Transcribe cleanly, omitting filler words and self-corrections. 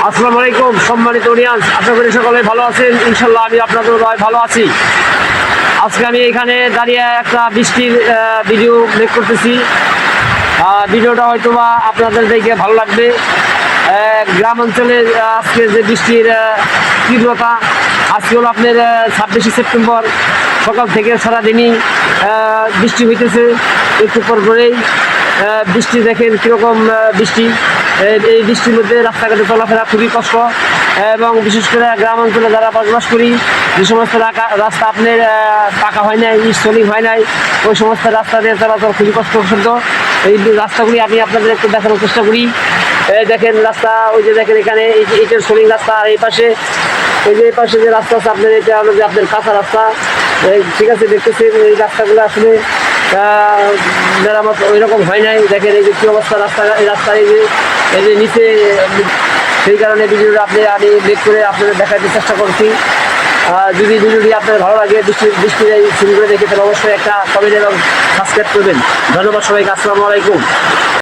আসসালামু আলাইকুম সম্মানিত অডিয়েন্স, আশা করি সকলে ভালো আছেন। ইনশাল্লাহ আমি আপনাদের ভালো আছি। আজকে আমি এখানে দাঁড়িয়ে একটা বৃষ্টির ভিডিও মেক করতেছি। ভিডিওটা হয়তো বা আপনাদের দেখে ভালো লাগবে। গ্রাম অঞ্চলে আজকে যে বৃষ্টির তীব্রতা, আজকে হলো আপনার 26শে সেপ্টেম্বর। সকাল থেকে সারাদিনই বৃষ্টি হইতেছে। একটু পর পরেই বৃষ্টি দেখেন কীরকম বৃষ্টি। এই বৃষ্টির মধ্যে রাস্তাঘাটে চলাফেরা খুবই কষ্ট, এবং বিশেষ করে গ্রাম অঞ্চলে যারা বসবাস করি, যে সমস্ত রাস্তা আপনার পাকা হয় নাই, স্টলিং হয় নাই, ওই সমস্ত রাস্তা দিয়ে চলাচল খুবই কষ্টসাধ্য। এই রাস্তাগুলি আমি আপনাদের একটু দেখানোর চেষ্টা করি। দেখেন রাস্তা, ওই যে দেখেন এখানে এইটার স্টলিং রাস্তা, আর এই পাশে ওই যে এই পাশে যে রাস্তা আছে আপনার, এটা হলো যে আপনার কাঁচা রাস্তা। ঠিক আছে, দেখতেছেন এই রাস্তাগুলো আসলে মেরামত ওই রকম হয় নাই। দেখেন এই যে কী অবস্থা রাস্তায় এই যে নিচে। সেই কারণে ভিডিওটা আমি মেক করে আপনাদের দেখাতে চেষ্টা করছি। যদি ভিডিওটি আপনাদের ভালো লাগে, বৃষ্টির এই সিনগুলো দেখে, তাহলে অবশ্যই একটা কমেন্ট এবং সাবস্ক্রাইব করবেন। ধন্যবাদ সবাইকে। আসসালামু আলাইকুম।